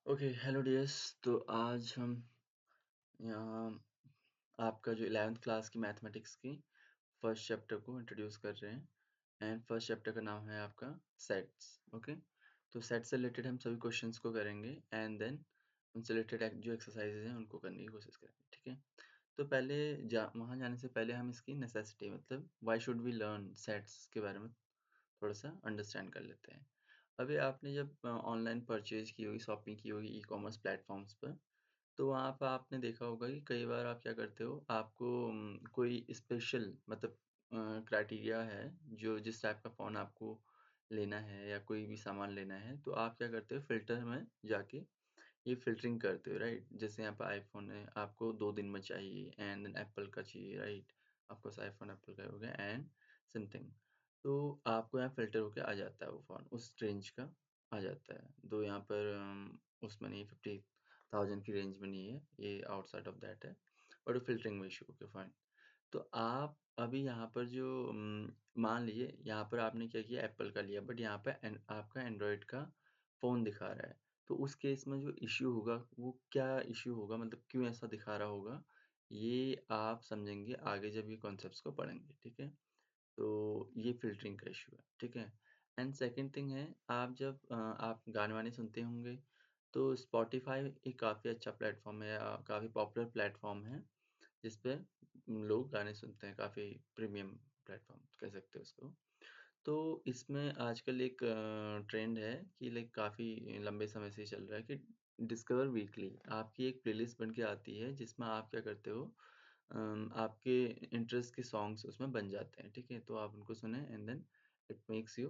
Okay hello dears. तो आज हम यहाँ आपका जो 11th क्लास की मैथमेटिक्स की फर्स्ट चैप्टर को इंट्रोड्यूस कर रहे हैं एंड फर्स्ट चैप्टर का नाम है आपका सेट्स। ओके, तो सेट से रिलेटेड हम सभी क्वेश्चंस को करेंगे एंड देन उनसे रिलेटेड जो एक्सरसाइजेज हैं उनको करने की कोशिश करेंगे। ठीक है, तो पहले वहाँ जाने से पहले हम इसकी नेसेसिटी मतलब why should we learn sets के बारे में थोड़ा-सा अंडरस्टैंड कर लेते हैं। अभी आपने जब ऑनलाइन परचेज़ की होगी, शॉपिंग की होगी ई-कॉमर्स प्लेटफ़ॉर्म्स पर, तो वहाँ पे आपने देखा होगा कि कई बार आप क्या करते हो, आपको कोई स्पेशल मतलब क्राइटेरिया है, जो जिस टाइप का फ़ोन आपको लेना है या कोई भी सामान लेना है, तो आप क्या करते हो फ़िल्टर में जाके ये फ़िल्टरिंग करते हो, राइट? जैसे यहाँ पे आईफ़ोन है, आपको 2 दिन में चाहिए एंड देन एप्पल का चाहिए, राइट? आपके पास आईफ़ोन एप्पल का हो गया एंड समथिंग। तो आपको यहाँ फ़िल्टर होके आ जाता है वो फ़ोन, उस रेंज का आ जाता है। दो यहाँ पर उसमें नहीं 50,000 की रेंज में नहीं है, ये आउटसाइड ऑफ दैट है, बट वो फ़िल्टरिंग में इश्यू ओके फाइन। तो आप अभी यहाँ पर जो मान लीजिए यहाँ पर आपने क्या किया एप्पल का लिया बट यहाँ पे आपका एंड्रॉयड का फ़ोन दिखा रहा है। तो उस केस में जो इश्यू होगा वो क्या इश्यू होगा मतलब क्यों ऐसा दिखा रहा होगा, ये आप समझेंगे आगे जब ये कॉन्सेप्ट्स को पढ़ेंगे, ठीक है? तो ये फ़िल्टरिंग का इश्यू है, ठीक है? एंड सेकंड थिंग है आप जब आप गाने-वाने सुनते होंगे, तो स्पॉटिफ़ाई एक काफ़ी अच्छा प्लेटफ़ॉर्म है या काफ़ी पॉपुलर प्लेटफ़ॉर्म है, जिस पे लोग गाने सुनते हैं, काफ़ी प्रीमियम प्लेटफ़ॉर्म कह सकते हो उसको। तो इसमें आजकल एक ट्रेंड है कि लाइक काफ़ी लंबे समय से चल रहा है कि डिस्कवर वीकली आपकी एक प्लेलिस्ट बन के आती है जिसमें आप क्या करते हो आपके इंटरेस्ट के सॉन्ग्स उसमें बन जाते हैं, ठीक है? तो आप उनको सुनें and then it makes you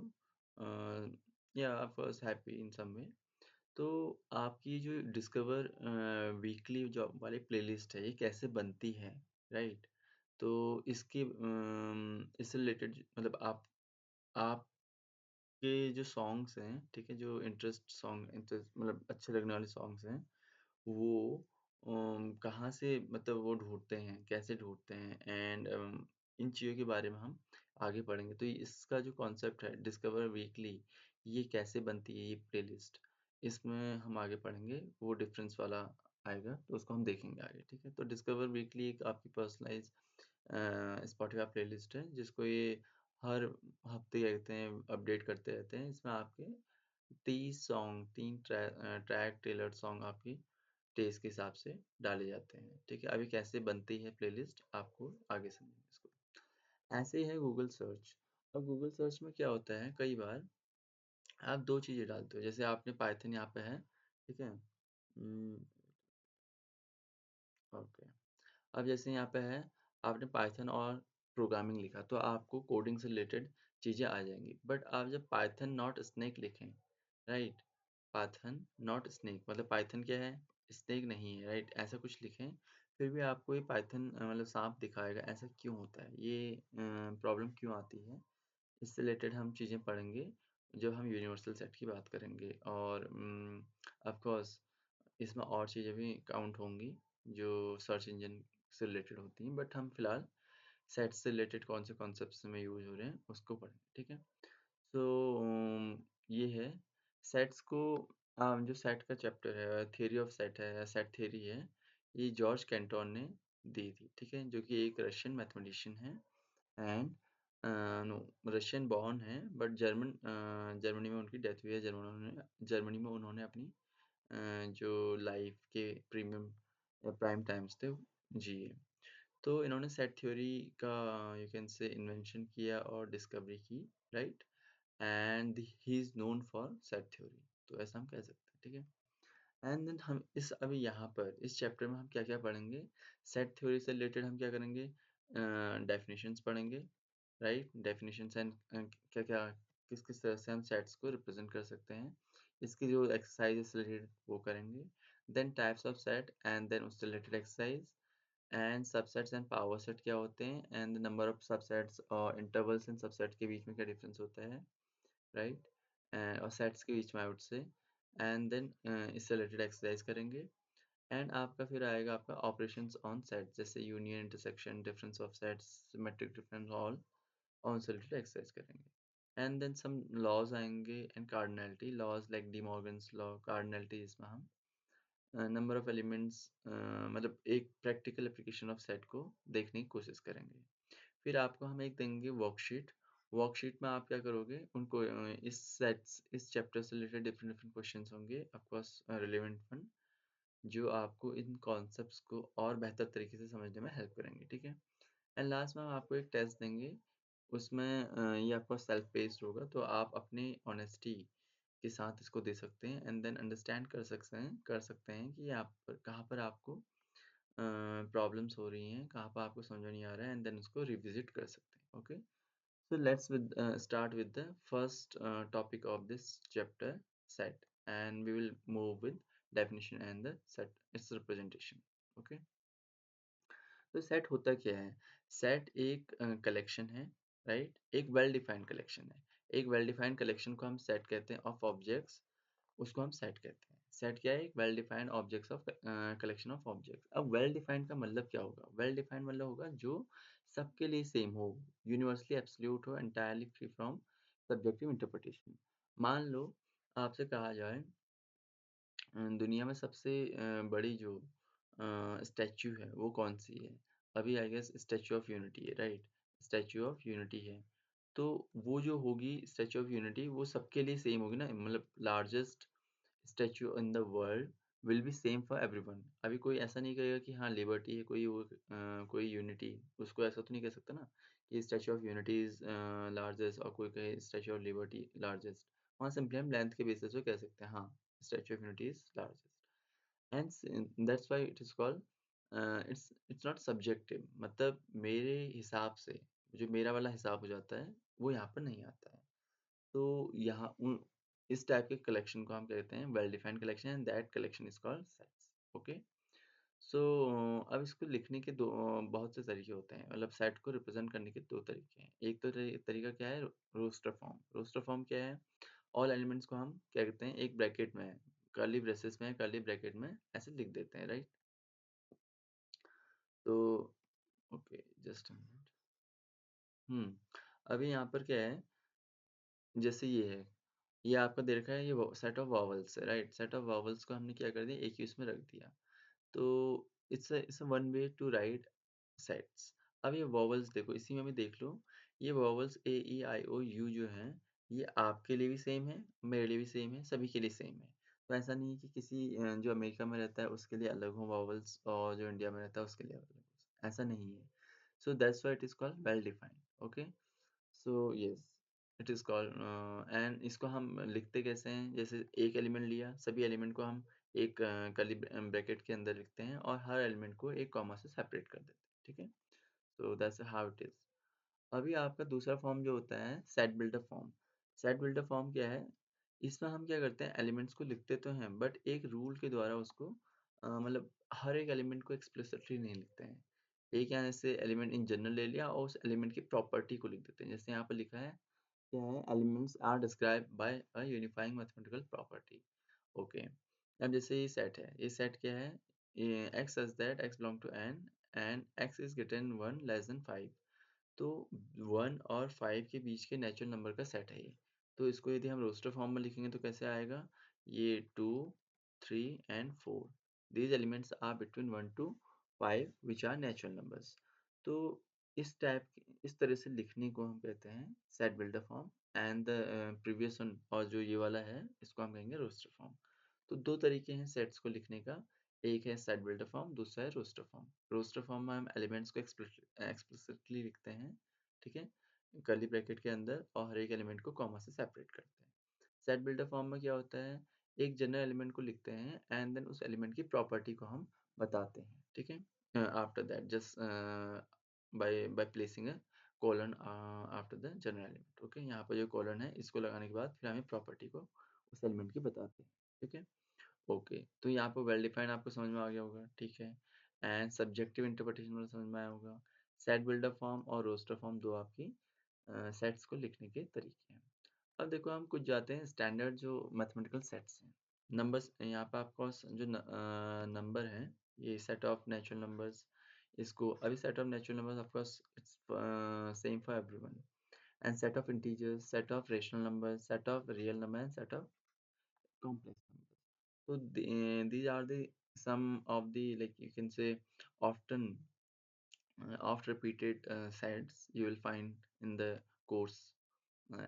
या of course happy in some way. तो आपकी जो डिस्कवर वीकली जो वाली प्लेलिस्ट है, ये कैसे बनती है, राइट? तो इसकी इससे रिलेटेड मतलब आपके जो सॉन्ग्स हैं, ठीक है? जो इंटरेस्ट सॉन्ग इंटरेस्ट मतलब अच्छे लगने वाले सॉन्ग्स हैं, वो कहाँ से मतलब वो ढूँढते हैं, कैसे ढूँढते हैं एंड इन चीज़ों के बारे में हम आगे पढ़ेंगे। तो इसका जो कॉन्सेप्ट है डिस्कवर वीकली, ये कैसे बनती है ये प्लेलिस्ट, इसमें हम आगे पढ़ेंगे, वो डिफरेंस वाला आएगा, तो उसको हम देखेंगे आगे, ठीक है? तो डिस्कवर वीकली एक आपकी पर्सनलाइज़ स्पॉटिफ़ाई प्लेलिस्ट है, जिसको ये हर हफ़्ते क्या कहते हैं अपडेट करते रहते हैं। इसमें आपके 30 सॉन्ग 3 ट्रैक टेलर्ड सॉन्ग आपकी टेस्ट के हिसाब से डाले जाते हैं, ठीक है? अभी कैसे बनती है प्लेलिस्ट आपको आगे समझेंगे इसको। ऐसे ही है गूगल सर्च। अब गूगल सर्च में क्या होता है कई बार आप 2 चीज़ें डालते हो, जैसे आपने पाइथन यहाँ पे है, ठीक है? ओके। अब जैसे यहाँ पे है, आपने पाइथन और प्रोग्रामिंग लिखा, तो आपको कोडिंग से रिलेटेड चीज़ें आ जाएँगी। बट आप जब पाइथन नॉट स्नेक लिखें, राइट? पाइथन नॉट स्नेक मतलब पाइथन क्या है? स्नेक नहीं है, राइट? ऐसा कुछ लिखें, फिर भी आपको ये पाइथन मतलब साँप दिखाएगा, ऐसा क्यों होता है? ये प्रॉब्लम क्यों आती है? इससे रिलेटेड हम चीज़ें पढ़ेंगे, जब हम यूनिवर्सल सेट की बात करेंगे और ऑफ़ कोर्स इसमें और चीज़ें भी काउंट होंगी, जो सर्च इंजन से रिलेटेड होती हैं, बट हम फिलहाल सेट से रिलेटेड कौन से कॉन्सेप्ट्स में यूज़ हो रहे हैं, उसको पढ़ेंगे, ठीक है? सो ये है, सेट्स को जो सेट का चैप्टर है, थ्योरी ऑफ सेट है या सेट थ्योरी है, ये जॉर्ज कैंटोन ने दी थी, ठीक है? जो कि एक रशियन मैथमेटिशियन है एंड नो रशियन बॉर्न है बट जर्मनी में उनकी डेथ हुई है, जर्मनी में उन्होंने अपनी जो लाइफ के प्रीमियम या प्राइम टाइम्स थे जिए। तो इन्होंने सेट थ्योरी का यू कैन से इन्वेंशन किया और डिस्कवरी की, right? And he is known for set theory, तो ऐसा हम कह सकते हैं, ठीक है? एंड देन हम इस अभी यहाँ पर इस चैप्टर में हम क्या-क्या पढ़ेंगे? सेट थ्योरी से रिलेटेड हम क्या करेंगे? डेफिनिशंस पढ़ेंगे, राइट? डेफिनिशंस एंड क्या-क्या किस-किस तरह से हम सेट्स को रिप्रेज़ेंट कर सकते हैं। इसकी जो एक्सरसाइज़ रिलेटेड वो करेंगे। Then types of set and then उससे related exercise and subsets and power set क्या होते हैं and the number of subsets और इंटरवल्स एंड सबसेट के बीच में क्या डिफरेंस होता है, राइट? और सेट्स के बीच में I would say and then इससे रिलेटेड एक्सरसाइज़ करेंगे एंड आपका फिर आएगा आपका ऑपरेशंस ऑन सेट जैसे union, intersection, difference of sets, symmetric difference all और उससे रिलेटेड एक्सरसाइज करेंगे। एंड देन सम लॉज़ आएँगे and cardinality laws like De Morgan's law, cardinality इसमें हम नंबर ऑफ एलिमेंट्स मतलब एक प्रैक्टिकल एप्लीकेशन ऑफ सेट को देखने की कोशिश करेंगे। फिर आपको हम एक देंगे वर्कशीट। वर्कशीट में आप क्या करोगे, उनको इस चैप्टर से रिलेटेड डिफरेंट डिफरेंट क्वेश्चंस होंगे, ऑफ कोर्स रिलेवेंट वन, जो आपको इन कॉन्सेप्ट्स को और बेहतर तरीके से समझने में हेल्प करेंगे, ठीक है। एंड लास्ट में हम आपको एक टेस्ट देंगे, उसमें ये आपका सेल्फ पेस्ड होगा, तो आप अपनी ऑनेस्टी के साथ इसको दे सकते हैं एंड देन अंडरस्टैंड कर सकते हैं कि आप कहाँ पर आपको प्रॉब्लम्स हो रही हैं, कहाँ पर आपको समझ में नहीं आ रहा है, एंड देन उसको रिविजिट कर सकते हैं। Okay, so let's start with the first topic of this chapter, set, and we will move with definition and the set its representation. Okay, तो सेट होता क्या है? सेट एक कलेक्शन है, राइट? एक वेल डिफाइंड कलेक्शन है। एक well defined collection को हम सेट कहते हैं ऑफ ऑब्जेक्ट्स, उसको हम सेट कहते हैं। सेट क्या है? एक well defined objects of collection of objects. अब वेल डिफाइंड का मतलब क्या होगा? वेल डिफाइंड मतलब होगा जो सबके लिए सेम हो, यूनिवर्सली एब्सोल्यूट हो, entirely free from subjective interpretation. मान लो आपसे कहा जाए दुनिया में सबसे बड़ी जो स्टैच्यू है वो कौन-सी है? अभी I guess Statue of Unity है, राइट? स्टैच्यू ऑफ यूनिटी है। तो वो जो होगी स्टैच्यू ऑफ यूनिटी, वो सबके लिए सेम होगी ना, मतलब largest statue in the world will be same for everyone. अभी कोई ऐसा नहीं कहेगा कि हाँ लिबर्टी है, कोई यूनिटी, उसको ऐसा तो नहीं कह सकता ना कि statue of unity is largest, और कोई कहे स्टैच्यू ऑफ लिबर्टी लार्जेस्ट। वहाँ सिंपली हम लेंथ के बेसिस पे कह सकते हैं हाँ statue of unity is largest, and that's why it is called its not subjective, मतलब मेरे हिसाब से जो मेरा वाला हिसाब हो जाता है वो यहाँ पर नहीं आता है। तो यहाँ उन इस टाइप के कलेक्शन को हम कहते हैं well defined collection, and that collection is called sets. Okay, so अब इसको लिखने के बहुत से तरीके होते हैं, मतलब सेट को रिप्रेजेंट करने के दो तरीके हैं। एक तो तरीका क्या है, रोस्टर फॉर्म। रोस्टर फॉर्म क्या है? ऑल एलिमेंट्स को हम क्या कहते हैं, एक ब्रैकेट में कर्ली ब्रेसेस में कर्ली ब्रैकेट में ऐसे लिख देते हैं, राइट? तो ओके, जस्ट अ मिनट। अभी यहाँ पर क्या है, जैसे ये है, ये आपका दे रखा है, ये सेट ऑफ वॉवल्स है, राइट? सेट ऑफ वॉवल्स को हमने क्या कर दिया, एक ही उसमें रख दिया। तो it's a one way to write sets. अब ये वॉवल्स देखो, इसी में भी देख लो, ये vowels A E I O you जो हैं, ये आपके लिए भी सेम है, मेरे लिए भी सेम है, सभी के लिए सेम है। तो ऐसा नहीं है कि किसी जो अमेरिका में रहता है उसके लिए अलग हो वॉवल्स, और जो इंडिया में रहता है उसके लिए अलग हो, ऐसा नहीं है। So that's why it is called well defined. Okay, so yes, it is called, and इसको हम लिखते कैसे हैं? जैसे एक एलिमेंट लिया, सभी एलिमेंट को हम एक कर्ली ब्रैकेट के अंदर लिखते हैं और हर एलिमेंट को एक कॉमा से सेपरेट कर देते हैं, ठीक है? So that's how it is. अभी आपका दूसरा फॉर्म जो होता है set builder form. Set builder form क्या है? इसमें हम क्या करते हैं, एलिमेंट्स को लिखते तो हैं बट एक रूल के द्वारा उसको मतलब हर एक एलिमेंट को एक्सप्लिसिटली नहीं लिखते हैं। एक यहाँ से एलिमेंट इन जनरल ले लिया और उस एलिमेंट की प्रॉपर्टी को लिख देते हैं, जैसे यहाँ पर लिखा है क्या है, elements are described by a unifying mathematical property. Okay, अब जैसे ये सेट है, ये सेट क्या है, x such that x belong to N and x is greater than 1 less than 5। तो 1 और 5 के बीच के नेचुरल नंबर का सेट है ये। तो इसको यदि हम रोस्टर फॉर्म में लिखेंगे तो कैसे आएगा, ये 2, 3 and 4, these elements are between 1 to 5 which are natural numbers. तो इस तरह से लिखने को हम कहते हैं set builder form, and the previous one और जो ये वाला है इसको हम कहेंगे रोस्टर फॉर्म। तो दो तरीके हैं सेट्स को लिखने का, एक है सेट बिल्डर फॉर्म, दूसरा है रोस्टर फॉर्म। रोस्टर फॉर्म में हम एलिमेंट्स को एक्सप्लिसिटली लिखते हैं, ठीक है, कर्ली ब्रैकेट के अंदर, और हर एक एलिमेंट को कॉमा से सेपरेट करते हैं। सेट बिल्डर फॉर्म में क्या होता है, एक जनरल एलिमेंट को लिखते हैं एंड देन उस एलिमेंट की प्रॉपर्टी को हम बताते हैं, ठीक है। After that just by placing a colon after the general element. Okay, यहाँ पर जो कोलन है इसको लगाने के बाद फिर हमें प्रॉपर्टी को उस एलिमेंट की बताते हैं, ठीक है। ओके, तो यहाँ पे वेल डिफाइंड आपको समझ में आ गया होगा, ठीक है। एंड सब्जेक्टिव इंटरप्रिटेशन वाला समझ में आया होगा। सेट बिल्डर फॉर्म और रोस्टर फॉर्म दो आपकी सेट्स को लिखने के तरीके हैं। अब देखो हम कुछ जाते हैं स्टैंडर्ड जो मैथमेटिकल सेट्स हैं। नंबर्स यहाँ पे आपके पास जो नंबर है, ये सेट ऑफ नेचुरल नंबर्स, इसको अभी set of natural numbers of course it's same for everyone, and set of integers, set of rational numbers, set of real number and set of complex number. So these are the some of the, like you can say, often oft repeated sets you will find in the course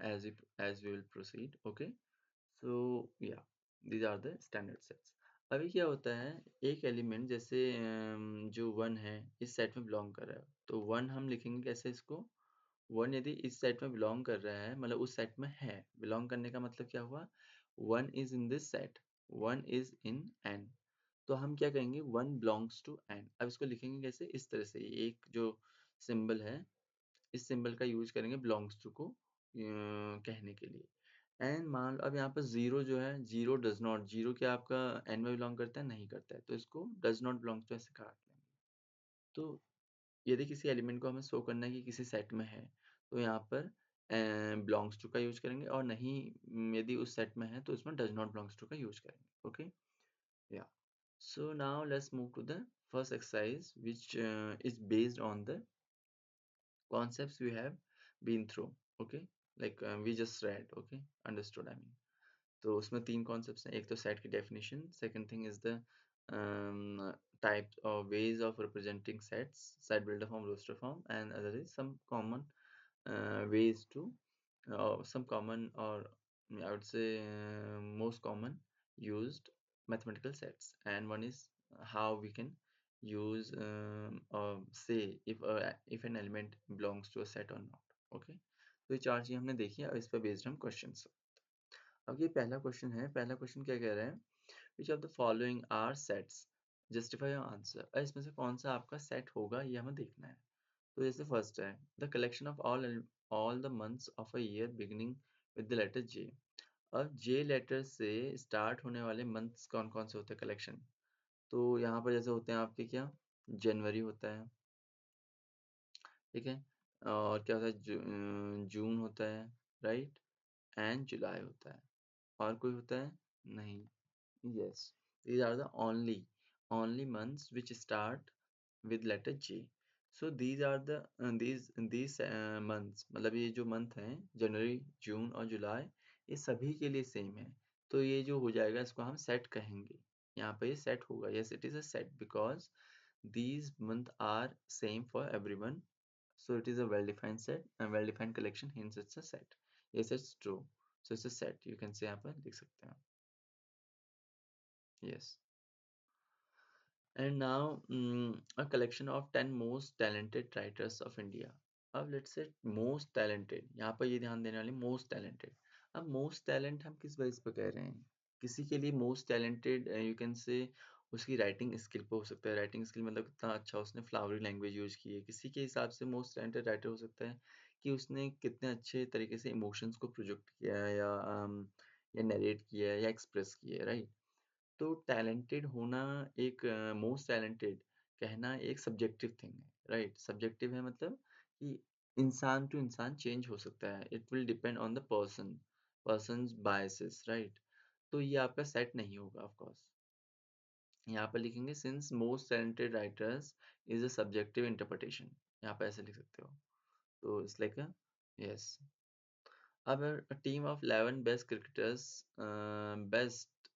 as we will proceed. Okay, so yeah, these are the standard sets. अभी क्या होता है, एक element जैसे जो one है इस set में बिलोंग कर रहा है, तो वन हम लिखेंगे कैसे इसको, वन यदि इस सेट में बिलोंग कर रहा है मतलब उस सेट में है, बिलोंग करने का मतलब क्या हुआ, one is in this set, one is in an, तो हम क्या कहेंगे, वन बिलोंग्स टू एन। अब इसको लिखेंगे कैसे, इस तरह से, एक जो सिंबल है इस सिंबल का यूज करेंगे बिलोंग्स टू को कहने के लिए। एंड मान लो अब यहाँ पर जीरो जो है, जीरो डज नॉट, जीरो क्या आपका एन में बिलोंग करता है, नहीं करता है, तो इसको डज नॉट बिलोंग टू ऐसे काट लेंगे। तो यदि किसी एलिमेंट को हमें शो करना है कि किसी सेट में है, तो यहाँ पर बिलोंग्स टू का यूज करेंगे, और नहीं यदि उस सेट में है तो उसमें डज नॉट बिलोंग्स टू का यूज करेंगे। ओके, या, so now let's move to the first exercise, which is based on the concepts we have been through. Okay, like we just read, okay, understood, I mean. तो उसमें तीन concepts हैं, एक तो set की definition, second thing is the types और ways of representing sets, set builder form, roster form, and other is some common ways to some common, or I would say most common used mathematical sets, and one is how we can use or say if an element belongs to a set or not. Okay, तो ये चार चीजें हमने देखी, अब इस पर based हम क्वेश्चंस। अब ये पहला क्वेश्चन है, पहला क्वेश्चन क्या कह रहा है, which of the following are sets, justify your answer. इसमें से कौन सा आपका सेट होगा ये हमें देखना है। तो जैसे फर्स्ट है, the collection of all the months of a year beginning with the letter J. अब जे लेटर से स्टार्ट होने वाले मंथ्स कौन कौन से होते हैं, कलेक्शन। तो यहाँ पर जैसे होते हैं आपके क्या, जनवरी होता है, ठीक है, और क्या होता है, जून होता है, राइट, एंड जुलाई होता है, और कोई होता है नहीं। Yes, these are the only months which start with letter J. So these are the these months, मतलब ये जो मंथ हैं, जनवरी, जून और जुलाई, ये सभी के लिए सेम है, तो ये जो हो जाएगा इसको हम सेट कहेंगे। यहाँ पे ये सेट होगा, yes it is a set because these month are same for everyone, so it is a well defined set and well defined collection, hence it's a set. Yes, it's true, so it's a set, you can say, यहाँ पर लिख सकते हैं। Yes. And now a collection of 10 most talented writers of India. अब let's say most talented, यहाँ पर ये ध्यान देने वाले most talented। अब most talent हम किस बेस पे कह रहे हैं, किसी के लिए most talented you can say उसकी राइटिंग स्किल पे हो सकता है, राइटिंग स्किल मतलब कितना अच्छा उसने फ्लावरी लैंग्वेज यूज की है। किसी के हिसाब से मोस्ट टैलेंटेड राइटर हो सकता है कि उसने कितने अच्छे तरीके से इमोशंस को प्रोजेक्ट किया है, या नरेट किया है या एक्सप्रेस किया है, राइट। तो टैलेंटेड होना, एक मोस्ट टैलेंटेड कहना एक सब्जेक्टिव थिंग है, राइट। सब्जेक्टिव है मतलब कि इंसान टू इंसान चेंज हो सकता है, it will depend on the persons biases, right. तो ये आपका सेट नहीं होगा ऑफ कोर्स। यहाँ पर लिखेंगे since most talented writers is a subjective interpretation, यहाँ पर ऐसे लिख सकते हो। तो इट्स लाइक अ, यस। अब a team of 11 best cricketers, best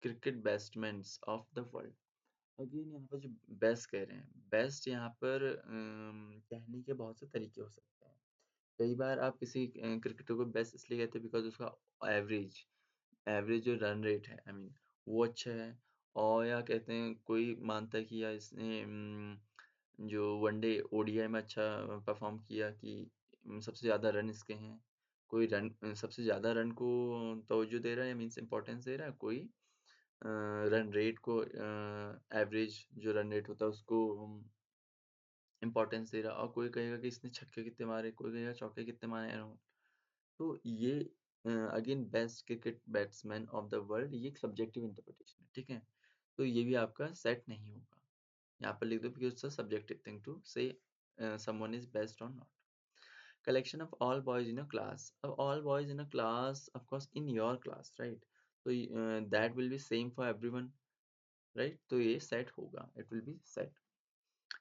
cricket batsmen of the world। Again यहाँ पर जो बेस्ट कह रहे हैं, बेस्ट यहाँ पर कहने के बहुत से तरीके हो सकते हैं। कई बार आप किसी क्रिकेटर को बेस्ट इसलिए कहते हैं बिकॉज उसका एवरेज एवरेज जो रन रेट है, आई मीन, वो अच्छा है। और या कहते हैं कोई मानता है कि यार इसने जो वनडे ओडीआई में अच्छा परफॉर्म किया कि सबसे ज़्यादा रन इसके हैं। कोई रन सबसे ज़्यादा रन को तवज्जो दे रहा है, मीन्स इम्पोर्टेंस दे रहा है, कोई रन रेट को, एवरेज जो रन रेट होता है उसको इम्पोर्टेंस दे रहा है, और कोई कहेगा कि इसने छक्के कितने मारे, कोई कहेगा चौके कितने मारे एंड ऑल। तो ये again best cricket batsman of the world, ये एक सब्जेक्टिव इंटरप्रिटेशन है, ठीक है। तो ये भी आपका सेट नहीं होगा, यहाँ पर लिख दो because it's a subjective thing to say someone is best or not. collection of all boys in a class, अब all boys in a class of course in your class, right, so that will be same for everyone, right, तो ये set होगा, it will be set।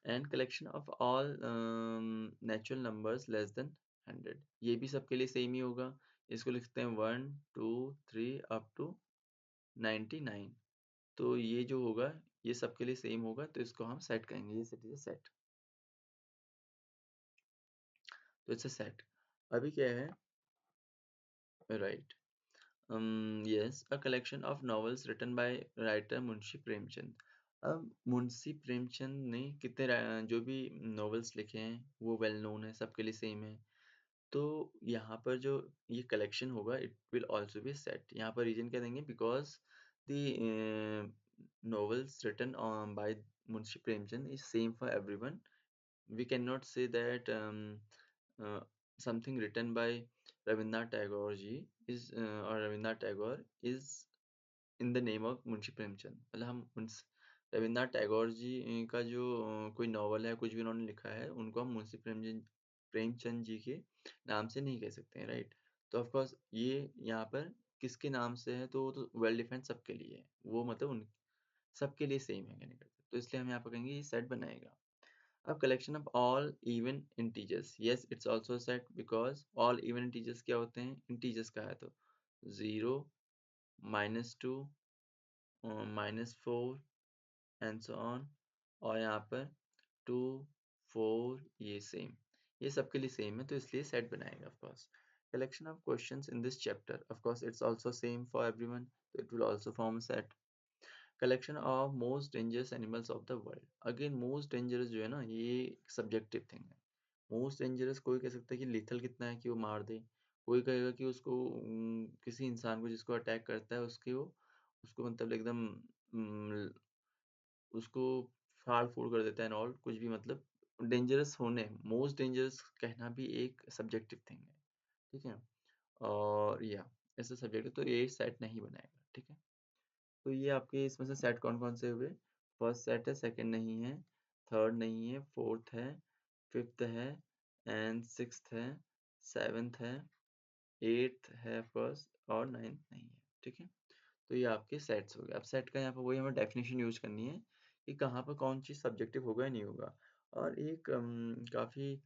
and collection of all natural numbers less than 100, ये भी सबके लिए same ही होगा। इसको लिखते हैं 1 2 3 up to 99। तो ये जो होगा ये सबके लिए सेम होगा, तो इसको हम सेट कहेंगे। ये सेट इज अ सेट। तो इट्स अ सेट। अभी क्या है, right, yes, a collection of novels written by writer Munshi Premchand. अब मुंशी प्रेमचंद ने कितने जो भी नॉवेल्स लिखे हैं वो वेल नोन है, सबके लिए सेम है। तो यहाँ पर जो ये कलेक्शन होगा it will also be set. यहाँ पर रीजन क्या देंगे, because the novels written by Munshi Premchand is same for everyone. We cannot say that uh, something written by Rabindranath Tagore ji is or Rabindranath Tagore is in the name of Munshi Premchand. मतलब हम उनस रविन्द्रनाथ टैगोर जी का जो कोई novel है, कुछ भी उन्होंने लिखा है, उनको हम मुंशी प्रेमचंद जी के नाम से नहीं कह सकते हैं, राइट। तो ऑफ कोर्स ये यहाँ पर किसके नाम से है, तो वो तो वेल डिफाइंड सबके लिए है, वो मतलब उन सबके लिए सेम है कहने का। तो इसलिए हम यहाँ पर कहेंगे ये सेट बनाएगा। अब collection of all even integers, yes it's also set, because all even integers क्या होते हैं, इंटीजर्स का है तो 0, -2, -4 एंड सो ऑन, और यहाँ पर 2, 4 ये सेम, ये सबके लिए सेम है, तो इसलिए सेट बनाएगा of course. Collection of questions in this chapter, of course it's also same for everyone, तो it will also form set. Collection of most dangerous animals of the world, again most dangerous जो है ना, ये subjective thing है। Most dangerous कोई कह सकता है कि लीथल कितना है कि वो मार दे, कोई कहेगा कि उसको किसी इंसान को जिसको अटैक करता है उसके वो उसको मतलब एकदम उसको फाड़-फूड़ कर देता है एंड ऑल, कुछ भी मतलब डेंजरस होने, मोस्ट डेंजरस कहना भी एक सब्जेक्टिव थिंग है, ठीक है? और या ऐसा सब्जेक्ट है, तो ये सेट नहीं बनाएगा, ठीक है? तो ये आपके इसमें से सेट कौन-कौन से हुए? फर्स्ट सेट है, सेकंड नहीं है, थर्ड नहीं है, फोर्थ है, फिफ्थ है एंड सिक्स्थ है, सेवंथ है, एट्थ है फर्स्ट और नाइन्थ नहीं है, ठीक है? तो ये आपके सेट्स हो गए। अब सेट का यहाँ पर वही हमें डेफिनेशन यूज़ करनी है कि कहाँ पर कौन चीज़ सब्जेक्टिव होगा या नहीं होगा। और एक काफ़ी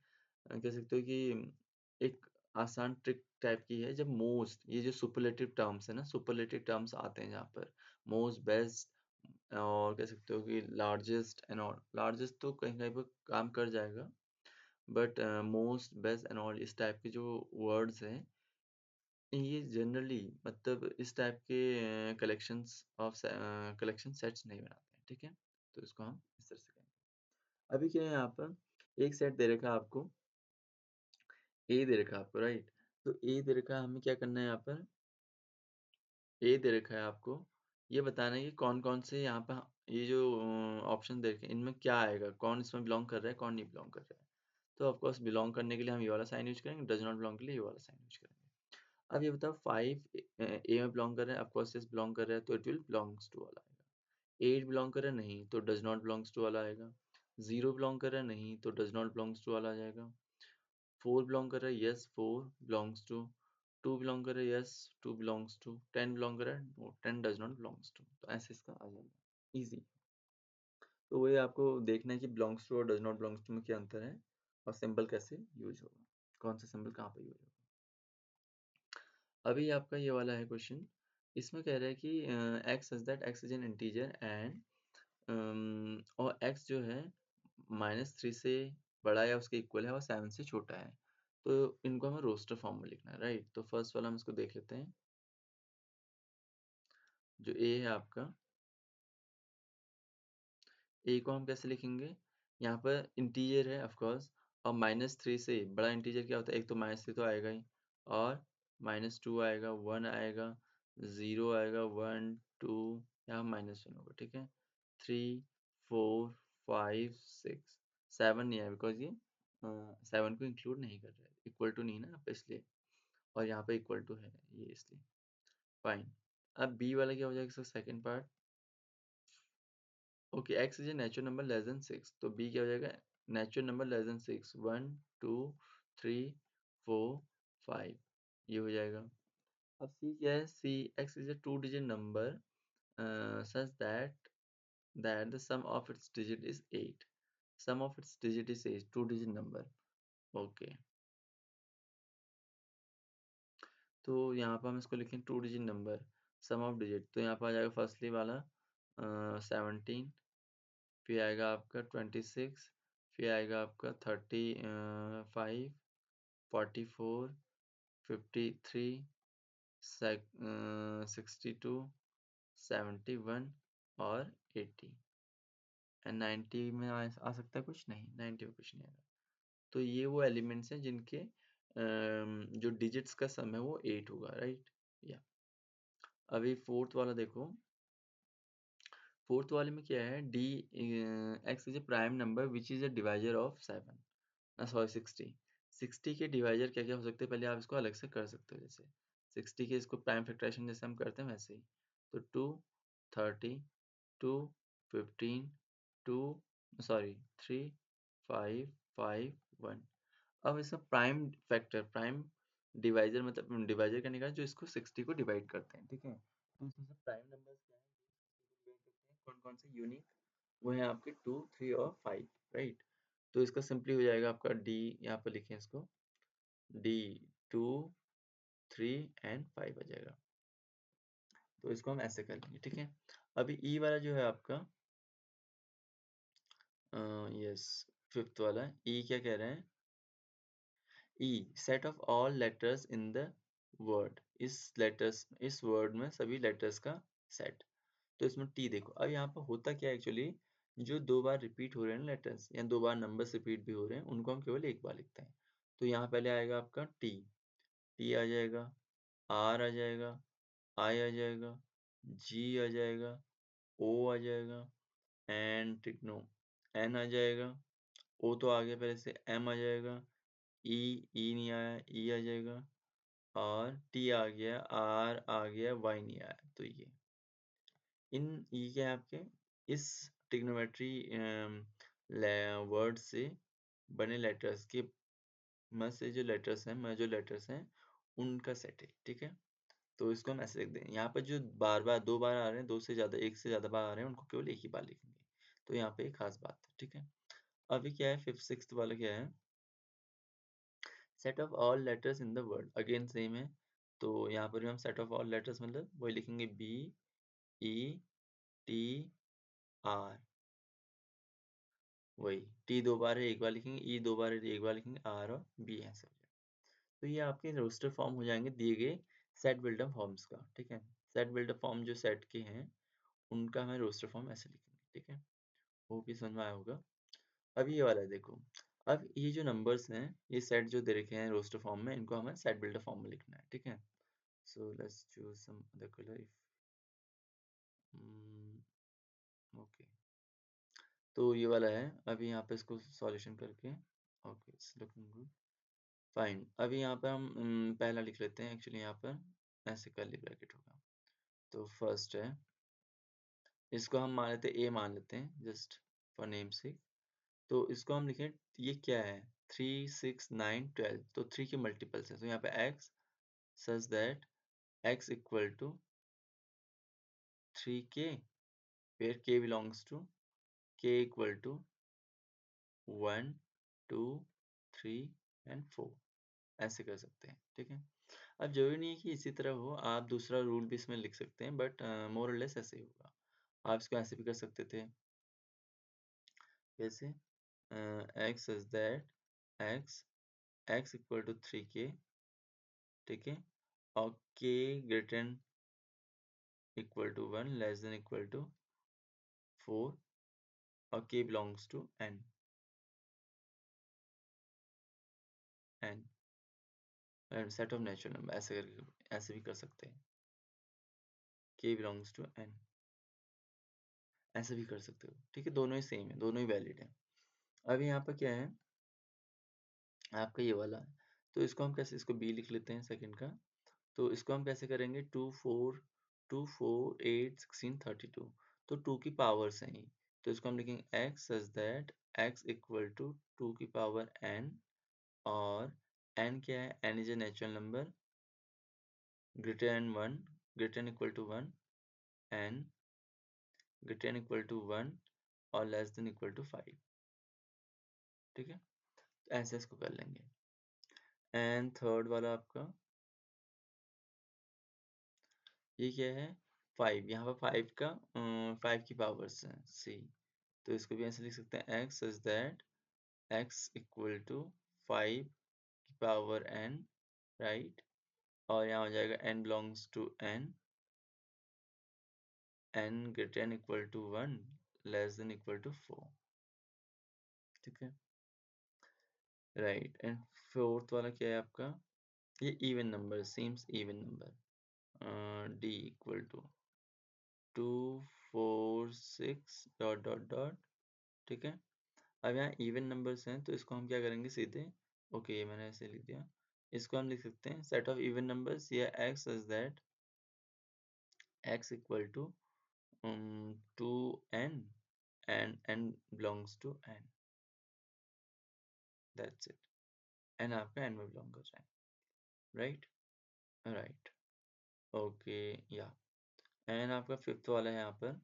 कह सकते हो कि एक आसान ट्रिक टाइप की है, जब मोस्ट ये जो सुपरलेटिव टर्म्स है ना, सुपरलेटिव टर्म्स आते हैं जहाँ पर मोस्ट, बेस्ट और कह सकते हो कि लार्जेस्ट एंड ऑल। लार्जेस्ट तो कहीं-कहीं पे काम कर जाएगा, but most, best and all इस टाइप के जो वर्ड्स हैं, ये जनरली मतलब इस टाइप के कलेक्शन सेट्स नहीं बनाते हैं, ठीक है? तो इसको हम इस तरह से कहेंगे। अभी क्या है यहाँ पर, एक सेट दे रखा है आपको, ए दे रखा है आपको, राइट? तो ए दे रखा है, हमें क्या करना है यहाँ पर, ए दे रखा है आपको, ये बताना है कि कौन-कौन से यहाँ पर ये जो ऑप्शन दे रखे हैं, इनमें क्या आएगा, कौन इसमें बिलॉन्ग कर रहा है, कौन नहीं बिलॉन्ग कर रहा है। तो ऑफ कोर्स बिलॉन्ग करने के लिए हम ये वाला साइन यूज़ करेंगे, डज़ नॉट बिलॉन्ग के लिए ये वाला साइन यूज़ करेंगे। अब ये बताओ 5 ए में बिलॉन्ग कर रहा है, ऑफ कोर्स यस बिलॉन्ग कर रहा है, तो इट विल बिलॉन्ग्स टू वाला आएगा। 8 बिलॉन्ग कर रहा है, नहीं, तो डज़ नॉट बिलॉन्ग्स टू वाला आएगा। 0 बिलॉन्ग कर रहा है, नहीं, तो डज़ नॉट बिलॉन्ग्स टू वाला आ जाएगा। 4 बिलॉन्ग कर रहा है, यस 4 बिलॉन्ग्स टू। 2 बिलॉन्ग कर रहा है, यस 2 बिलॉन्ग्स टू। 10 बिलॉन्ग कर रहा है, no 10 does not belongs to. तो ऐसे इसका आ जाएगा, ईज़ी। तो वही आपको देखना है कि बिलॉन्ग्स टू और डज़ नॉट बिलॉन्ग्स टू में क्या अंतर है और सिंबल कैसे यूज़ होगा, कौन सा सिंबल कहाँ पे यूज़ होगा। अभी आपका ये वाला है क्वेश्चन, इसमें कह रहा है कि x such that x is an integer and और एक्स जो है -3 से बड़ा या उसके इक्वल है और 7 से छोटा है। तो इनको हमें रोस्टर फॉर्म में लिखना है, राइट? तो फर्स्ट वाला हम इसको देख लेते हैं। जो ए है आपका, ए को हम कैसे लिखेंगे? यहाँ पर इंटीजर है ऑफ कोर्स, और -3 से बड़ा इंटीजर क्या होता है? एक तो -3 तो आएगा ही, और -2 आएगा, 1 आएगा, 0 आएगा, 1, 2 यहाँ -1 होगा, ठीक है? 3, 4, 5, 6, 7 नहीं है बिकॉज़ ये 7 को इंक्लूड नहीं कर रहा है, इक्वल टू नहीं है ना यहाँ पे इसलिए, और यहाँ पे इक्वल टू है ये इसलिए, फाइन। अब बी वाला क्या हो जाएगा इसका second part? Okay, x is a natural number less than 6, तो बी क्या हो जाएगा? नेचुरल नंबर लेस देन 6, 1, 2, 3, 4, 5 ये हो जाएगा। अब सी क्या है? C X is a two digit number such that the sum of its digit is 8, sum of its digit is 8, two digit number. Okay, तो यहाँ पर हम इसको लिखें two digit number, sum of digit, तो यहाँ पर आ जाएगा फर्स्टली वाला 17, फिर आएगा आपका 26, फिर आएगा आपका 35, 44, 53, 62, 71 और 80 एंड 90 में आ सकता है कुछ नहीं, 90 में कुछ नहीं आएगा। तो ये वो एलिमेंट्स हैं जिनके जो डिजिट्स का सम है वो 8 होगा, राइट। या अभी फोर्थ वाला देखो। फोर्थ वाले में क्या है, D x is A prime number which is a divisor of 7, sorry 60। 60 के डिवाइजर क्या क्या हो सकते हैं, पहले आप इसको अलग से कर सकते हो। जैसे 60 के इसको प्राइम फैक्टराइजेशन जैसे हम करते हैं वैसे ही। तो 2, 30, 2, 15, 2, सॉरी 3, 5, 5, 1। अब इसका प्राइम फैक्टर, प्राइम डिवाइजर मतलब डिवाइजर करने का जो इसको 60 को डिवाइड करते हैं, ठीक है। तो इसमें से प्राइम नंबर्स क्या है जो 60 को डिवाइड करते हैं, कौन कौन से यूनिक, वो है आपके 2, 3 और 5, राइट। तो इसका सिंपली हो जाएगा आपका डी, यहाँ पर लिखें इसको, डी 2, 3 एंड 5 आ जाएगा। तो इसको हम ऐसे कर लेंगे, ठीक है। अभी ई वाला जो है आपका, यस, फिफ्थ वाला ई क्या कह रहे हैं, E set of all letters in the word, इस वर्ड में सभी लेटर्स का सेट। तो इसमें टी देखो, अब यहाँ पर होता क्या है एक्चुअली, जो दो बार रिपीट हो रहे हैं लेटर्स या दो बार नंबर्स रिपीट भी हो रहे हैं उनको हम केवल एक बार लिखते हैं। तो यहाँ पहले आएगा आपका टी, टी आ जाएगा, आर आ जाएगा, आई आ जाएगा, जी आ जाएगा, ओ आ जाएगा एंड टिकनो एन आ जाएगा, ओ तो आ गया पहले से, एम आ जाएगा, ई, ई नहीं आया, ई आ जाएगा और टी आ गया, आर आ गया, वाई नहीं आया। तो ये क्या है आपके, इस ट्रिग्नोमेट्री वर्ड से बने लेटर्स के में से जो लेटर्स हैं, उनका सेट है, ठीक है। तो इसको हम ऐसे लिख देंगे, यहाँ पर जो बार बार दो बार आ रहे हैं, दो से ज्यादा, एक से ज्यादा बार आ रहे हैं, उनको केवल एक ही बार लिखेंगे। तो यहाँ पे एक खास बात है, ठीक है। अभी क्या है, फिफ्थ सिक्स्थ वाला क्या है, set of all letters in the word, again same है। तो यहाँ पर भी हम सेट ऑफ ऑल लेटर्स मतलब वही लिखेंगे, बी, ई, टी, आर, वही टी दो बार है एक बार लिखेंगे, ई दो बार है एक बार लिखेंगे, आर और बी ऐसे हो जाएगा। तो ये आपके रोस्टर फॉर्म हो जाएंगे दिए गए सेट बिल्डअप फॉर्म्स का, ठीक है। सेट बिल्डअप फॉर्म जो सेट के हैं उनका हमें रोस्टर फॉर्म ऐसे लिखेंगे, ठीक है। वो भी समझ में आया होगा। अब ये वाला है देखो, अब ये जो नंबर्स हैं, ये सेट जो दे रखे हैं रोस्टर फॉर्म में, इनको हमें सेट बिल्डअप फॉर्म में लिखना है, ठीक है। So let's choose some other colour if, okay. तो ये वाला है, अभी यहाँ पे इसको सॉल्यूशन करके, okay it's looking good, fine. अभी यहाँ पे हम पहला लिख लेते हैं, एक्चुअली यहाँ पर ऐसे कर्ली ब्रैकेट होगा। तो फर्स्ट है, इसको हम मान लेते हैं ए मान लेते हैं जस्ट फॉर नेम सेक। तो इसको हम लिखें, ये क्या है, 3, 6, 9, 12, तो 3 के मल्टीपल्स है। तो यहाँ पे x such that x equal to 3k, where k belongs to k equal to 1, 2, 3 and 4, ऐसे कर सकते हैं, ठीक है। अब जरूरी नहीं है कि इसी तरह हो, आप दूसरा रूल भी इसमें लिख सकते हैं, बट मोर और लेस ऐसे ही होगा। आप इसको ऐसे भी कर सकते थे, जैसे x is that x equal to 3k, ठीक है, और k greater than equal to 1, less than equal to 4 और k belongs to n, set of natural number, ऐसे करके ऐसे भी कर सकते हैं, k बिलोंग्स टू n, ऐसे भी कर सकते हो, ठीक है। दोनों ही सेम है, दोनों ही वैलिड है। अभी यहाँ पर क्या है आपका, ये वाला है। तो इसको हम कैसे, इसको b लिख लेते हैं सेकंड का। तो इसको हम कैसे करेंगे, 2, 4, 8, 16, 32, तो 2 की पावर्स हैं ये। तो इसको हम लिखेंगे x such that x equal to 2 की पावर n, और n क्या है, n is a natural number greater than 1, greater than equal to 1, n greater than equal to 1 और लेस देन इक्वल टू 5, ठीक है। तो ऐसे इसको कर लेंगे। एंड थर्ड वाला आपका ये क्या है, 5, यहाँ पर 5 का 5 की पावर्स है सी, तो इसको भी ऐसे लिख सकते हैं x is that x equal to 5 की पावर n, राइट। और यहाँ हो जाएगा n belongs to n greater than equal to 1, less than equal to 4, ठीक है, राइट। एंड फोर्थ वाला क्या है आपका, ये even number, seems even number, d equal to 2 4 6 dot dot dot, ठीक है। अब यहाँ इवन नंबर्स हैं तो इसको हम क्या करेंगे सीधे, ओके ये मैंने ऐसे लिख दिया, इसको हम लिख सकते हैं सेट ऑफ इवन नंबर्स या x is that x equal to 2n and n belongs to n, that's it, n आपका n में belong कर रहा है, राइट, राइट, ओके, या एंड आपका फिफ्थ वाला है यहाँ पर,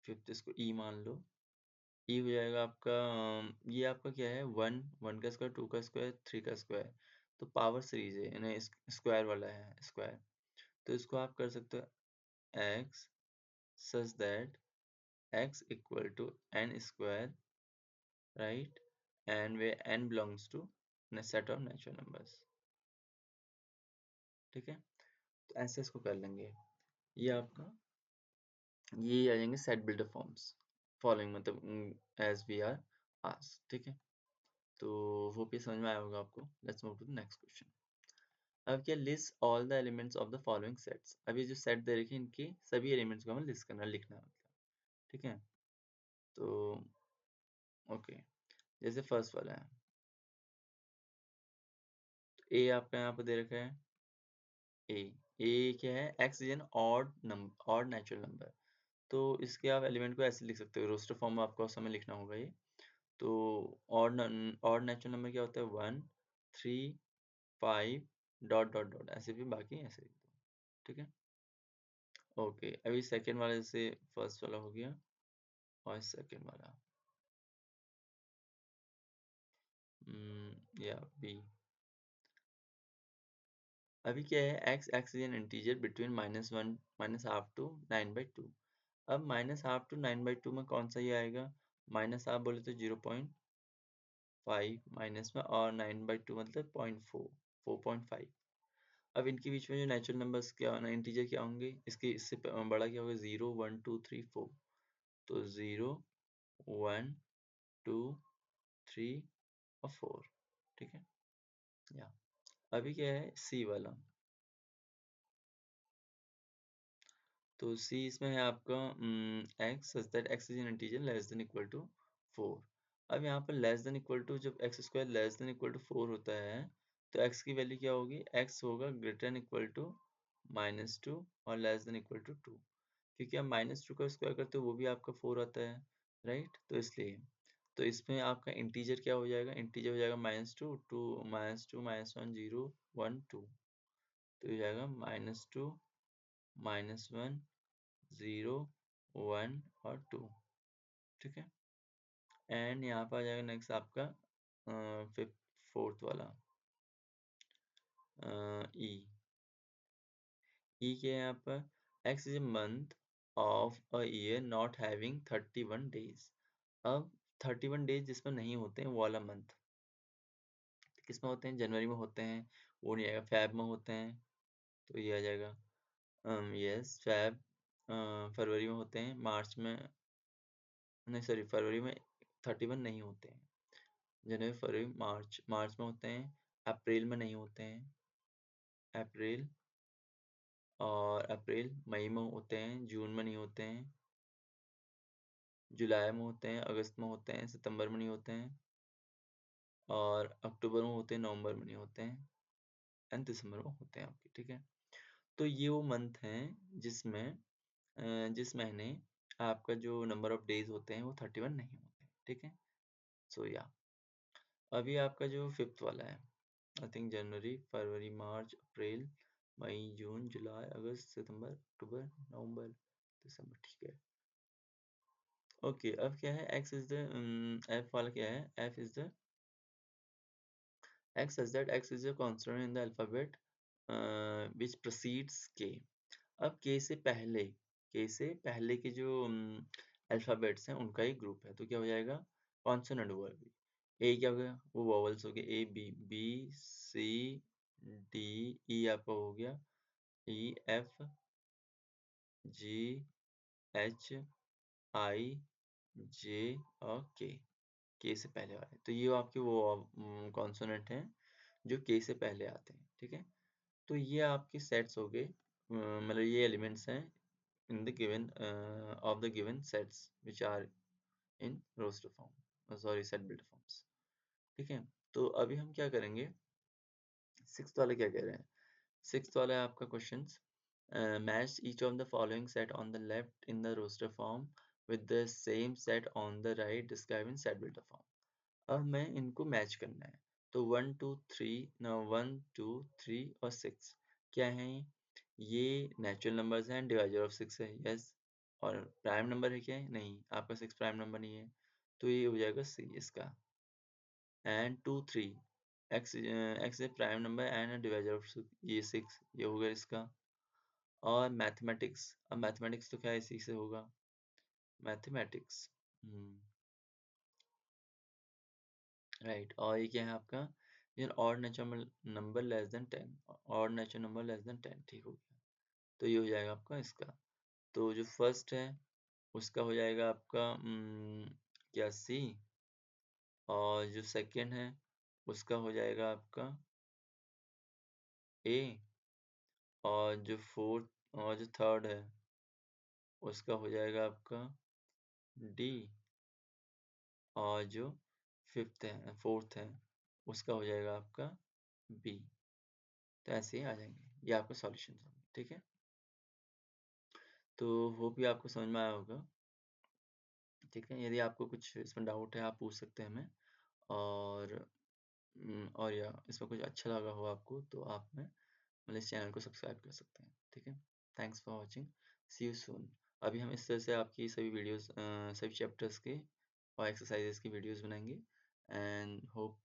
फिफ्थ इसको ई मान लो, ई हो जाएगा आपका ये आपका क्या है, 1 1 का स्क्वायर, 2 का स्क्वायर, 3 का स्क्वायर, तो पावर सीरीज है, यानी स्क्वायर वाला है स्क्वायर, तो इसको आप कर सकते हो x such that x equal to n square, right, and where n belongs to a set of natural numbers, ठीक है। तो ऐसे इसको कर लेंगे, ये आपका ये आ जाएंगे सेट बिल्डर फॉर्म्स फॉलोइंग, मतलब एज वी आर आस्क्ड, ठीक है। तो होप ये समझ में आया होगा आपको। Let's move to the next question. अब क्या, list all the elements of the following sets. अब ये जो सेट दे रखे हैं इनके सभी एलिमेंट्स को हमें लिस्ट करना, लिखना है मतलब, ठीक है। तो ओके, जैसे फर्स्ट वाला है, तो ए आपका यहाँ पर दे रखा है, ए ए क्या है, x is N odd number, odd natural number, तो इसके आप एलिमेंट को ऐसे लिख सकते हो, रोस्टर फॉर्म में आपको उस समय लिखना होगा ये। तो ऑड ऑड नेचुरल नंबर क्या होता है, 1 3 5 डॉट डॉट डॉट, ऐसे भी बाकी ऐसे लिख दो, ठीक है। ओके, अभी सेकेंड वाले से फर्स्ट वाला हो गया, और सेकेंड वाला या बी। अभी क्या है, x x is an integer between -1 -half to 9/2। अब -हाफ टू 9/2 में कौन सा ये आएगा, -हाफ बोले तो 0.5 माइनस में, और 9/2 मतलब 0.4 4.5। अब इनके बीच में जो नेचुरल नंबर्स क्या होना, इंटीजर क्या होंगे, इसके इससे बड़ा क्या होगा, 0 1 2 3 4, तो 0 1 2 3 और 4, ठीक है, या अभी क्या है सी वाला, तो सी इसमें है आपका x such that x is an integer less than equal to 4। अब यहाँ पर लेस देन इक्वल टू, जब x square less than equal to 4 होता है, तो एक्स की वैल्यू क्या होगी, एक्स होगा ग्रेटर देन इक्वल टू -2 और लेस देन इक्वल टू 2, क्योंकि आप -2 का स्क्वायर करते हो वो भी आपका 4 आता है, राइट, तो इसलिए तो इसमें आपका इंटीजर क्या हो जाएगा, इंटीजर हो जाएगा -2 2 -2 -1 0 1 2, तो ये जाएगा -2 -1 0 1 और 2, ठीक है। एंड यहाँ पर आ जाएगा नेक्स्ट आपका फिफ्थ फोर्थ वाला ई। ई क्या है यहाँ पर, x is a month of a year not having 31 days. अब 31 डेज जिसमें नहीं होते हैं वो वाला मंथ किस में होते हैं, जनवरी में होते हैं, वो नहीं आएगा, फैब में होते हैं, तो ये आ जाएगा यस फैब। फरवरी में होते हैं, मार्च में नहीं, सॉरी फरवरी में 31 नहीं होते हैं, जनवरी फरवरी मार्च मार्च में होते हैं, अप्रैल में नहीं होते हैं, अप्रैल और अप्रैल मई में होते हैं, जून में नहीं होते हैं, जुलाई में होते हैं, अगस्त में होते हैं, सितंबर में नहीं होते हैं, और अक्टूबर में होते हैं, नवंबर में नहीं होते हैं, एंड दिसंबर में होते हैं आपके, ठीक है। तो ये वो मंथ हैं जिसमें जिस महीने आपका जो नंबर ऑफ डेज होते हैं वो 31 नहीं होते हैं, ठीक है। सो या अभी आपका जो फिफ्थ वाला है, आई थिंक जनवरी फरवरी मार्च अप्रैल मई जून जुलाई अगस्त सितंबर अक्टूबर नवंबर दिसंबर, ठीक है। ओके, अब क्या है, एक्स इज द एफ वाला क्या है, F is the x such that x is a constant in the alphabet which proceeds के। अब के से पहले के जो अल्फ़ाबेट्स हैं उनका ही ग्रुप है, तो क्या हो जाएगा? Consonant word. ए क्या हो गया? वो वोवेल्स हो गए, ए, बी, बी, सी, डी, ई आपका हो गया, ई, एफ, जी, एच, आई, जे और के से पहले वाले। तो ये आपके वो कॉन्सोनेंट हैं जो के से पहले आते हैं, ठीक है? तो ये आपके सेट्स हो गए, मतलब ये एलिमेंट्स हैं in the given of the given sets which are in roster form, sorry set builder forms, ठीक है? तो अभी हम क्या करेंगे, सिक्स्थ वाला क्या कह रहे हैं? सिक्स्थ वाला है आपका questions, match each of the following set on the left in the roster form with the same set on the right describe in set builder form. अब मैं इनको मैच करना है, तो 1 2 3 ना 1 2 3 और 6 क्या हैं? ये नेचुरल नंबर्स हैं, डिवाइजर ऑफ 6 है, यस। और प्राइम नंबर है क्या? नहीं, आपका 6 प्राइम नंबर नहीं है, तो ये हो जाएगा सी इसका। एंड 2 3 एक्स है prime number and divisor of ये 6, ये हो गया इसका। और मैथमेटिक्स, अब मैथमेटिक्स तो क्या इसी से होगा, मैथमेटिक्स, राइट। और ये क्या है आपका, ये odd natural number less than 10, odd natural number less than 10, ठीक हो गया। तो ये हो जाएगा आपका इसका। तो जो फर्स्ट है उसका हो जाएगा आपका क्या सी, और जो सेकंड है उसका हो जाएगा आपका ए, और जो फोर्थ और जो थर्ड है उसका हो जाएगा आपका डी, और जो फिफ्थ है फोर्थ है उसका हो जाएगा आपका बी। तो ऐसे ही आ जाएंगे, ये आपका सॉल्यूशन होंगे, ठीक है? तो होप ये आपको समझ में आया होगा, ठीक है? यदि आपको कुछ इसमें डाउट है आप पूछ सकते हैं हमें। और और या इसमें कुछ अच्छा लगा हो आपको तो आप में मतलब इस चैनल को सब्सक्राइब कर सकते हैं, ठीक है? Thanks for watching, see you soon. अभी हम इस तरह से आपकी सभी वीडियोस सभी चैप्टर्स के और एक्सरसाइजेस की वीडियोस बनाएंगे, and hope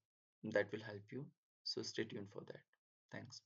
that will help you, so stay tuned for that. Thanks.